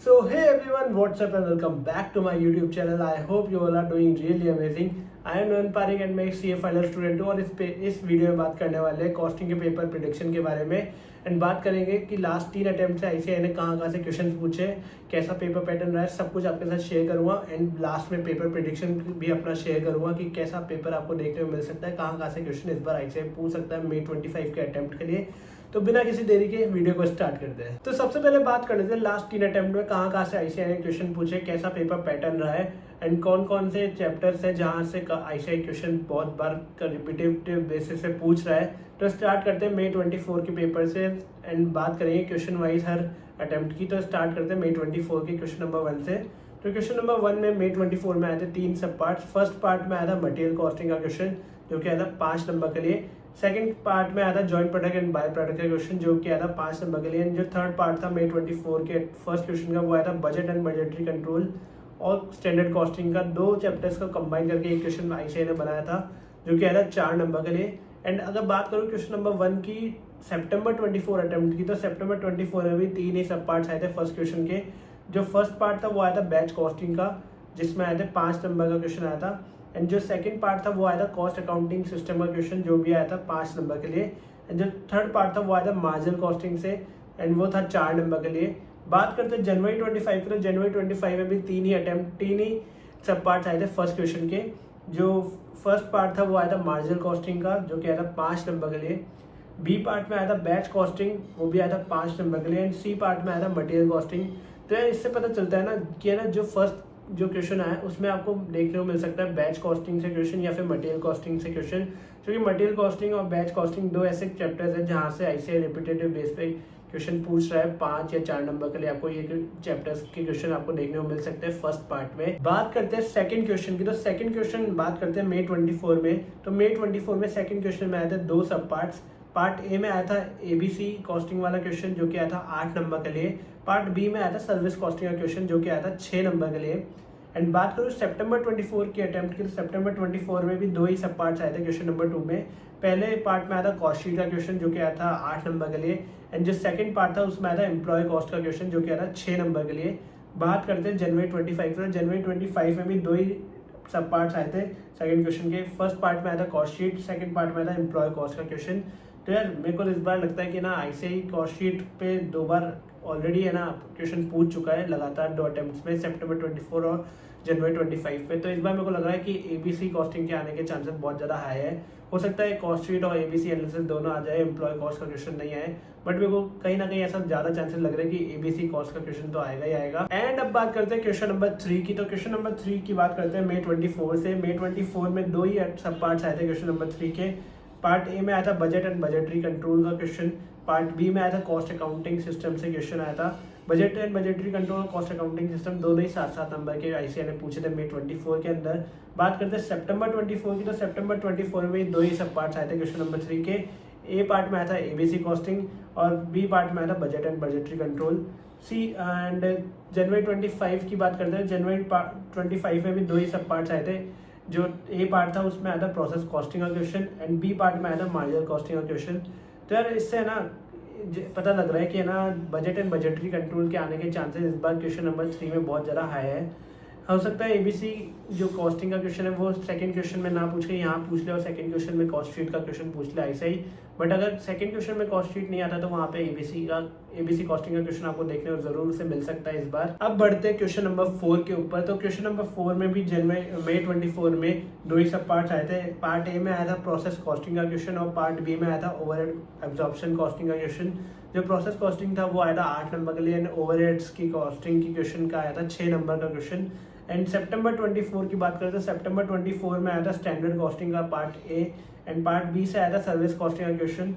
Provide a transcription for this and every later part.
So hey everyone, what's up and welcome back to my YouTube channel. I hope you all are doing really amazing. I am Noन Pareek and मैं CA final student हूँ और इस video में बात करने वाले हैं कॉस्टिंग के पेपर प्रिडिक्शन के बारे में एंड बात करेंगे कि लास्ट 3 अटेम्प्ट से आईसीएआई ने कहाँ से क्वेश्चन पूछे, कैसा पेपर पैटर्न रहा है, सब कुछ आपके साथ शेयर करूंगा एंड लास्ट में पेपर प्रिडिक्शन भी अपना शेयर करूंगा कि कैसा पेपर आपको देखने को मिल सकता है, कहाँ से क्वेश्चन इस बार आईसीएआई पूछ सकता है May 25 के अटेम्प्ट के लिए। तो बिना किसी देरी के वीडियो को स्टार्ट करते हैं। तो सबसे पहले बात कर लेते हैं लास्ट 3 अटेम्प्ट में कहाँ से आईसीएआई ने क्वेश्चन पूछे, कैसा पेपर पैटर्न रहा है एंड कौन कौन से चैप्टर्स है जहाँ से आईसीएआई क्वेश्चन बहुत बार रिपीटेटिव बेसिस पे पूछ रहा है। तो स्टार्ट करते हैं May 24 के पेपर से एंड बात करेंगे क्वेश्चन वाइज हर अटेम्प्ट की। तो स्टार्ट करते हैं May 24 के क्वेश्चन नंबर 1 से। तो क्वेश्चन नंबर 1 में May 24 में आए थे 3 सब पार्ट। फर्स्ट पार्ट में आया था मटेरियल कॉस्टिंग का क्वेश्चन जो कि आया था 5 नंबर के लिए। सेकंड पार्ट में आया था joint product and by product का क्वेश्चन जो कि आया था 5 नंबर के लिए। जो थर्ड पार्ट था May 24 के फर्स्ट क्वेश्चन का वो आया था बजट एंड बजटरी कंट्रोल और स्टैंडर्ड कॉस्टिंग का। 2 चैप्टर्स को कंबाइन करके एक क्वेश्चन आईसीएआई ने बनाया था जो कि आया था 4 नंबर के लिए। एंड अगर बात करूँ क्वेश्चन नंबर 1 की September 24 अटेम्प्ट की, तो September 24 में भी 3 ही सब पार्ट्स आए थे फर्स्ट क्वेश्चन के। जो फर्स्ट पार्ट था वो आया था बैच कॉस्टिंग का जिसमें आए थे 5 नंबर का क्वेश्चन आया था। एंड जो सेकंड पार्ट था वो आया था कॉस्ट अकाउंटिंग सिस्टम का क्वेश्चन जो भी आया था 5 नंबर के लिए। एंड जो थर्ड पार्ट था वो आया था मार्जिनल कॉस्टिंग से एंड वो था 4 नंबर के लिए। बात करते हैं जनवरी 25 की, तो जनवरी 25 में भी 3 ही सब पार्ट्स आए थे फर्स्ट क्वेश्चन के। जो फर्स्ट पार्ट था वो आया था मार्जिनल कॉस्टिंग का जो कि आया था 5 नंबर के लिए। बी पार्ट में आया था बैच कॉस्टिंग वो भी आया था 5 नंबर के लिए। एंड सी पार्ट में आया था मटेरियल कॉस्टिंग। तो यार इससे पता चलता है ना कि जो फर्स्ट जो क्वेश्चन आया उसमें आपको देखने को मिल सकता है बैच कॉस्टिंग से क्वेश्चन या फिर मटेरियल कॉस्टिंग से क्वेश्चन, क्योंकि मटेरियल कॉस्टिंग और बैच कॉस्टिंग 2 ऐसे चैप्टर्स हैं जहाँ से आईसीएआई रिपीटेटिव बेस पे क्वेश्चन पूछ रहा है 5 या 4 नंबर के लिए। आपको ये चैप्टर्स के क्वेश्चन आपको देखने को मिल सकते हैं फर्स्ट पार्ट में। बात करते हैं सेकंड क्वेश्चन की, तो सेकंड क्वेश्चन बात करते हैं May 24 में। तो May 24 में सेकंड क्वेश्चन में आए थे 2 सब पार्ट्स। पार्ट ए में आया था एबीसी कॉस्टिंग वाला क्वेश्चन जो कि आया था 8 नंबर के लिए। पार्ट बी में आया था सर्विस कॉस्टिंग का क्वेश्चन जो कि आया था 6 नंबर के लिए। एंड बात करूँ September 24 की अटेम्प्ट की, तो September 24 में भी 2 ही सब पार्ट्स आए थे क्वेश्चन नंबर 2 में। पहले पार्ट में आया था कॉस्ट शीट का क्वेश्चन जो कि आया था 8 नंबर के लिए। एंड जो सेकंड पार्ट था उसमें आया था एम्प्लॉय कॉस्ट का क्वेश्चन जो कि आया था 6 नंबर के लिए। बात करते हैं जनवरी 25 में। जनवरी 25 में भी 2 ही सब पार्ट्स आए थे सेकंड क्वेश्चन के। फर्स्ट पार्ट में आया था कॉस्ट शीट, सेकंड पार्ट में आया था एम्प्लॉय कॉस्ट का क्वेश्चन। तो यार मेरे को इस बार लगता है कि ना आईसीएआई कॉस्ट शीट पे 2 बार ऑलरेडी है ना क्वेश्चन पूछ चुका है लगातार 2 अटेम्प्ट्स में, September 24 और जनवरी 25 पे। तो इस बार मेरे को लग रहा है कि एबीसी कॉस्टिंग के आने के चांसेस बहुत ज़्यादा हाई है। हो सकता है कॉस्ट शीट और एबीसी एनालिसिस दोनों आ जाए, एम्प्लॉय कॉस्ट का क्वेश्चन नहीं आए, बट मेरे को कहीं ना कहीं ऐसा ज़्यादा चांसेस लग रहे हैं कि एबीसी कॉस्ट का क्वेश्चन तो आएगा ही आएगा। एंड अब बात करते हैं क्वेश्चन नंबर 3 की। तो क्वेश्चन नंबर 3 की बात करते हैं May 24 से। May 24 में 2 ही सब पार्ट्स आए थे क्वेश्चन नंबर 3 के। पार्ट ए में आया था बजट एंड बजटरी कंट्रोल का क्वेश्चन। पार्ट बी में आया था कॉस्ट अकाउंटिंग सिस्टम से क्वेश्चन आया था। बजट एंड बजटरी कंट्रोल और कॉस्ट अकाउंटिंग सिस्टम दोनों ही 7-7 नंबर के आईसीएआई ने पूछे थे May 24 के अंदर। बात करते हैं September 24 की, तो September 24 में 2 ही सब पार्ट्स आए थे क्वेश्चन नंबर 3 के। ए पार्ट में आया था एबीसी कॉस्टिंग और बी पार्ट में आया था budget and budgetary control. C and जनवरी 25 की बात करते हैं। जनवरी 25 में भी 2 ही सब पार्ट्स आए थे। जो ए पार्ट था उसमें आया था प्रोसेस कॉस्टिंग का क्वेश्चन एंड बी पार्ट में आया था मार्जिनल कॉस्टिंग का क्वेश्चन। तो यार इससे है ना पता लग रहा है कि है ना बजट एंड बजटरी कंट्रोल के आने के चांसेस इस बार क्वेश्चन नंबर 3 में बहुत ज़्यादा हाई है। हो सकता है एबीसी जो कॉस्टिंग का क्वेश्चन है वो सेकंड क्वेश्चन में ना पूछ के यहाँ पूछ ले और सेकंड क्वेश्चन में कॉस्ट शीट का क्वेश्चन पूछ ले ऐसा ही। बट अगर सेकंड क्वेश्चन में कॉस्ट शीट नहीं आता तो वहाँ पे एबीसी कॉस्टिंग का क्वेश्चन आपको देखने को जरूर से मिल सकता है इस बार। अब बढ़ते हैं क्वेश्चन नंबर 4 के ऊपर। तो क्वेश्चन नंबर 4 में भी May 24 में 2 ही सब पार्ट्स आए थे। पार्ट ए में आया था प्रोसेस कॉस्टिंग का क्वेश्चन और पार्ट बी में आया था ओवरहेड एब्जॉर्प्शन कॉस्टिंग का क्वेश्चन। जो प्रोसेस कॉस्टिंग था वो आया था 8 नंबर के लिए एंड ओवरहेड्स की कॉस्टिंग की क्वेश्चन का आया था 6 नंबर का क्वेश्चन। एंड September 24 की बात करें तो September 24 में आया था स्टैंडर्ड कॉस्टिंग का part A and part B से आया था सर्विस कॉस्टिंग का क्वेश्चन।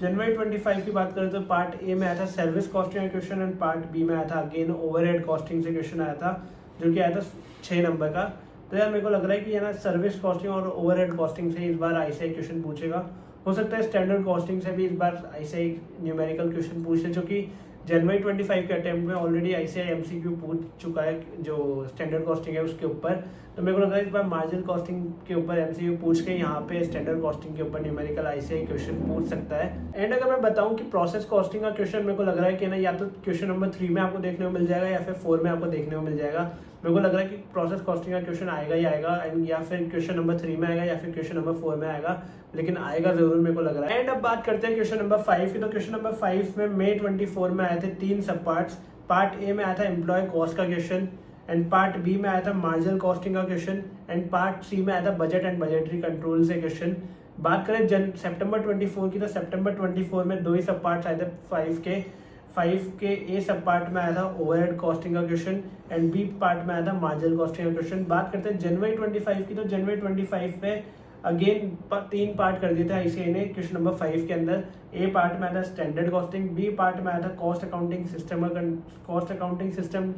जनवरी 25 की बात करें तो पार्ट ए में आया था सर्विस कॉस्टिंग का क्वेश्चन एंड पार्ट बी में आया था अगेन ओवरहेड कॉस्टिंग से क्वेश्चन आया था जो कि आया था 6 नंबर का। तो यार मेरे को लग रहा है कि है ना सर्विस कॉस्टिंग और ओवरहेड कॉस्टिंग से इस बार आईसीएआई क्वेश्चन पूछेगा। हो सकता है स्टैंडर्ड कॉस्टिंग से भी इस बार आईसीएआई न्यूमेरिकल क्वेश्चन पूछ ले, जो कि जनवरी 25 के अटेम्प्ट में ऑलरेडी ICAI MCQ पूछ चुका है जो स्टैंडर्ड कॉस्टिंग है उसके ऊपर। तो मेरे को लग रहा है इस बार मार्जिनल कॉस्टिंग के ऊपर MCQ पूछ के यहाँ पे स्टैंडर्ड कॉस्टिंग के ऊपर न्यूमेरिकल ICAI क्वेश्चन पूछ सकता है। एंड अगर मैं बताऊँ कि प्रोसेस कॉस्टिंग का क्वेश्चन मेरे को लग रहा है कि ना या तो क्वेश्चन नंबर 3 में आपको देखने को मिल जाएगा या फिर 4 में आपको देखने को मिल जाएगा। मेरे को लग रहा है कि प्रोसेस कॉस्टिंग का क्वेश्चन आएगा ही आएगा, एंड या फिर क्वेश्चन नंबर 3 में आएगा या फिर क्वेश्चन नंबर 4 में आएगा, लेकिन आएगा जरूर मेरे को लग रहा है। एंड अब बात करते हैं क्वेश्चन नंबर 5 की। तो क्वेश्चन नंबर 5 में मई 24 में आए थे 3 सब पार्ट्स। पार्ट ए में आया था एम्प्लॉय कॉस्ट का क्वेश्चन, एंड पार्ट बी में आया था मार्जिनल कॉस्टिंग का क्वेश्चन, एंड पार्ट सी में आया था बजट एंड बजटरी कंट्रोल से क्वेश्चन। बात करें सितंबर 24 की, तो सितंबर 24 में 2 ही सब पार्ट्स आए थे 5 के ए सब पार्ट में आया था ओवरहेड कॉस्टिंग का क्वेश्चन, एंड बी पार्ट में आया था मार्जिनल कॉस्टिंग का क्वेश्चन। बात करते हैं जनवरी 25 की, तो जनवरी 25 में अगेन 3 पार्ट कर दिए थे ICAI ने क्वेश्चन नंबर 5 के अंदर। ए पार्ट में आया था स्टैंडर्ड कॉस्टिंग, बी पार्ट में आया था कॉस्ट अकाउंटिंग सिस्टम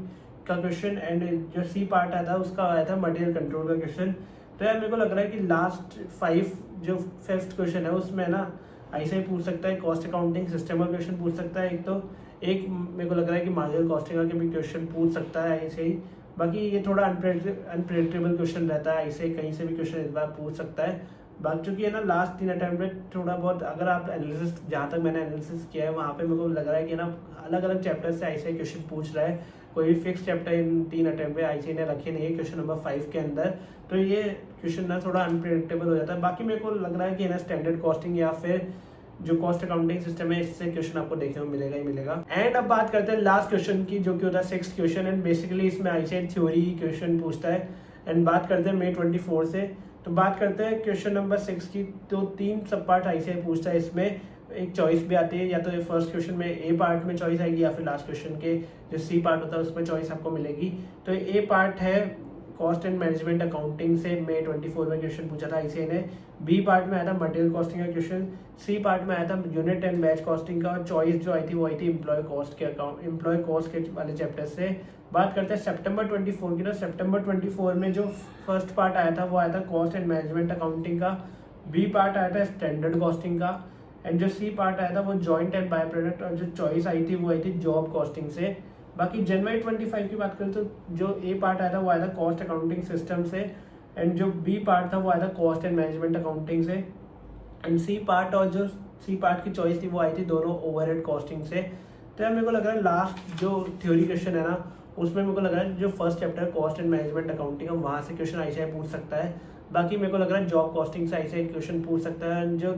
का क्वेश्चन, एंड जो सी पार्ट आया था उसका आया था मटेरियल कंट्रोल का क्वेश्चन। तो यार मेरे को लग रहा है कि लास्ट 5 जो 5th क्वेश्चन है उसमें ना ICAI पूछ सकता है कॉस्ट अकाउंटिंग सिस्टम का क्वेश्चन पूछ सकता है एक मेरे को लग रहा है कि मार्जिनल कॉस्टिंग का भी क्वेश्चन पूछ सकता है ICAI। बाकी ये थोड़ा अनप्रेडिक्टेबल क्वेश्चन रहता है, ICAI कहीं से भी क्वेश्चन इस बार पूछ सकता है। बाकी चूंकि है ना लास्ट 3 अटेम्प्ट में थोड़ा बहुत अगर आप एनालिसिस, जहाँ तक मैंने एनालिसिस किया है वहाँ पे मेरे को लग रहा है कि ना अलग अलग चैप्टर से ICAI क्वेश्चन पूछ रहा है। कोई भी फिक्स चैप्टर इन 3 अटेम्प्ट में ICAI ने रखे नहीं है क्वेश्चन नंबर 5 के अंदर। तो ये क्वेश्चन ना थोड़ा अनप्रेडिक्टेबल हो जाता है। बाकी मेरे को लग रहा है कि ना स्टैंडर्ड कॉस्टिंग या फिर जो कॉस्ट अकाउंटिंग सिस्टम है इससे क्वेश्चन आपको देखने को मिलेगा ही मिलेगा। एंड अब बात करते हैं लास्ट क्वेश्चन की, जो कि होता है 6th क्वेश्चन, एंड बेसिकली इसमें ICAI थ्योरी क्वेश्चन पूछता है। एंड बात करते हैं मई 24 से। तो बात करते हैं क्वेश्चन नंबर 6 की। तो 3 सब पार्ट ICAI पूछता है, इसमें एक चॉइस भी आती है, या तो फर्स्ट क्वेश्चन में ए पार्ट में चॉइस आएगी या फिर लास्ट क्वेश्चन के जो सी पार्ट होता है उसमें चॉइस आपको मिलेगी। तो ए पार्ट है कॉस्ट एंड मैनेजमेंट अकाउंटिंग से मई 24 में क्वेश्चन पूछा था ICAI ने। बी पार्ट में आया था मटेरियल कॉस्टिंग का क्वेश्चन, सी पार्ट में आया था यूनिट एंड बैच कॉस्टिंग का, और चॉइस जो आई थी वो आई थी एम्प्लॉय कॉस्ट के वाले चैप्टर से। बात करते हैं सितंबर 24 की। तो सितंबर 24 में जो फर्स्ट पार्ट आया था वो आया था कॉस्ट एंड मैनेजमेंट अकाउंटिंग का, बी पार्ट आया था स्टैंडर्ड कॉस्टिंग का, एंड जो सी पार्ट आया था वो जॉइंट एंड बाय प्रोडक्ट, और जो चॉइस आई थी वो आई थी जॉब कॉस्टिंग से। बाकी जनवरी 25 की बात करें तो जो ए पार्ट आया था वो आया था कॉस्ट अकाउंटिंग सिस्टम से, एंड जो बी पार्ट था वो आया था कॉस्ट एंड मैनेजमेंट अकाउंटिंग से, एंड सी पार्ट और जो सी पार्ट की चॉइस थी वो आई थी दोनों ओवरहेड कॉस्टिंग से। तो यार मेरे को लग रहा है लास्ट जो थ्योरी क्वेश्चन है ना उसमें मेरे को लग रहा है जो first chapter cost and management accounting है वहाँ से क्वेश्चन ICAI पूछ सकता है। बाकी मेरे को लग रहा है जॉब कॉस्टिंग से ICAI क्वेश्चन पूछ सकता है। जो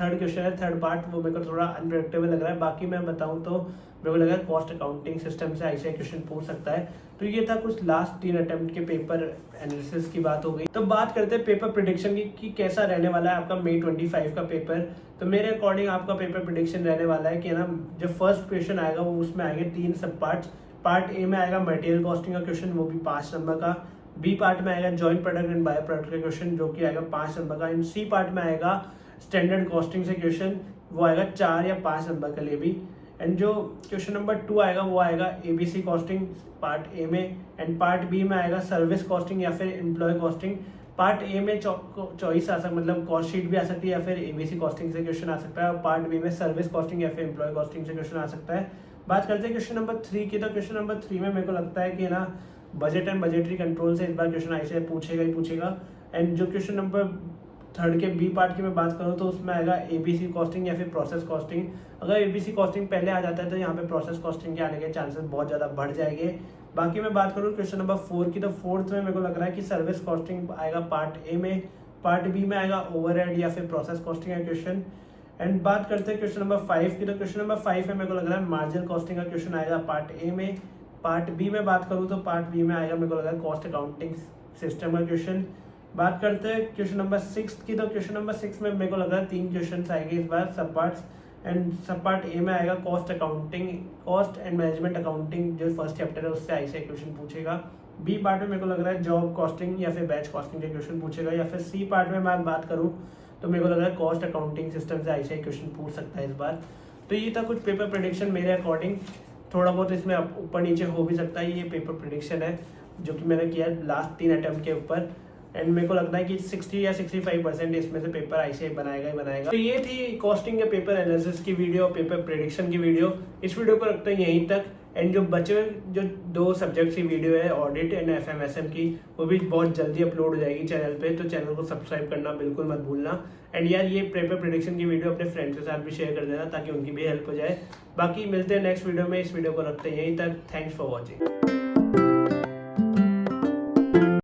थर्ड क्वेश्चन है, थर्ड पार्ट, वो मेरे को थोड़ा अनप्रेडिक्टेबल लग रहा है। बाकी मैं बताऊं तो मेरे को लग रहा है कॉस्ट अकाउंटिंग सिस्टम से ICAI क्वेश्चन पूछ सकता है। तो ये था कुछ लास्ट 3 अटेम्प्ट के पेपर एनालिसिस की बात हो गई। तो बात करते हैं पेपर प्रेडिक्शन की कि कैसा रहने वाला है आपका मई 25 का पेपर। तो मेरे अकॉर्डिंग आपका पेपर प्रेडिक्शन रहने वाला है कि ना जो फर्स्ट क्वेश्चन आएगा वो उसमें आएंगे 3 सब पार्ट्स। पार्ट ए में आएगा मटेरियल कॉस्टिंग का क्वेश्चन, वो भी 5 नंबर का। बी पार्ट में आएगा joint product and by product का क्वेश्चन, जो कि आएगा 5 नंबर का। एंड सी पार्ट में आएगा स्टैंडर्ड कॉस्टिंग से क्वेश्चन, वो आएगा 4 या 5 नंबर के लिए भी। एंड जो क्वेश्चन नंबर 2 आएगा वो आएगा ABC कॉस्टिंग पार्ट ए में, एंड पार्ट बी में आएगा सर्विस कॉस्टिंग या फिर एम्प्लॉय कॉस्टिंग। पार्ट ए में चॉइस आ सकता, मतलब कॉस्ट शीट भी आ सकती है या फिर ABC कॉस्टिंग से क्वेश्चन आ सकता है, और पार्ट बी में सर्विस कॉस्टिंग या फिर एम्प्लॉय कॉस्टिंग से क्वेश्चन आ सकता है। बात करते हैं क्वेश्चन नंबर 3 की। तो क्वेश्चन नंबर 3 में मेरे को लगता है कि ना बजट एंड बजटरी कंट्रोल से इस बार क्वेश्चन ICAI पूछेगा ही पूछेगा। एंड जो क्वेश्चन नंबर 3 के बी पार्ट की मैं बात करूँ तो उसमें आएगा ABC कॉस्टिंग या फिर प्रोसेस कॉस्टिंग। अगर ABC कॉस्टिंग पहले आ जाता है तो यहाँ पे प्रोसेस कॉस्टिंग के आने के चांसेस बहुत ज़्यादा बढ़ जाएंगे। बाकी मैं बात करूँ क्वेश्चन नंबर 4 की। तो 4th में मेरे को लग रहा है कि सर्विस कॉस्टिंग आएगा पार्ट ए में, पार्ट बी में आएगा ओवरहेड या फिर प्रोसेस कॉस्टिंग का क्वेश्चन। एंड बात करते हैं क्वेश्चन नंबर 5 की। तो क्वेश्चन नंबर 5 में मेरे को लग रहा है मार्जिनल कॉस्टिंग का क्वेश्चन आएगा पार्ट ए में। पार्ट बी में बात करूँ तो पार्ट बी में आएगा मेरे को लग रहा है कॉस्ट अकाउंटिंग सिस्टम का क्वेश्चन। बात करते हैं क्वेश्चन नंबर 6 की। तो क्वेश्चन नंबर 6 में मेरे को लग रहा है 3 क्वेश्चन आएंगे इस बार सब पार्ट्स। एंड सब पार्ट ए में आएगा कॉस्ट एंड मैनेजमेंट अकाउंटिंग, जो फर्स्ट चैप्टर है उससे ICAI क्वेश्चन पूछेगा। बी पार्ट में मेरे को लग रहा है जॉब कॉस्टिंग या फिर बैच कॉस्टिंग के क्वेश्चन पूछेगा, या फिर सी पार्ट में मैं बात करूँ तो मेरे को लग रहा है कॉस्ट अकाउंटिंग सिस्टम से ICAI क्वेश्चन पूछ सकता है इस बार। तो ये था कुछ पेपर प्रेडिक्शन मेरे अकॉर्डिंग। थोड़ा बहुत इसमें ऊपर नीचे हो भी सकता है, ये पेपर प्रेडिक्शन है जो कि मैंने किया लास्ट 3 अटेम्प्ट के ऊपर। एंड मेरे को लगता है कि 60 या 65% इसमें से पेपर आईसीआई बनाएगा ही बनाएगा। तो ये थी कॉस्टिंग के पेपर एनालिसिस की वीडियो, पेपर प्रेडिक्शन की वीडियो। इस वीडियो को रखते हैं यहीं तक। एंड जो बचे हुए जो 2 सब्जेक्ट्स की वीडियो है, ऑडिट एंड एफएमएसएम की, वो भी बहुत जल्दी अपलोड हो जाएगी चैनल पे, तो चैनल को सब्सक्राइब करना बिल्कुल मत भूलना। एंड यार ये पेपर प्रेडिक्शन की वीडियो अपने फ्रेंड्स के साथ भी शेयर कर देना ताकि उनकी भी हेल्प हो जाए। बाकी मिलते हैं नेक्स्ट वीडियो में। इस वीडियो को रखते हैं यहीं तक। Thanks for watching.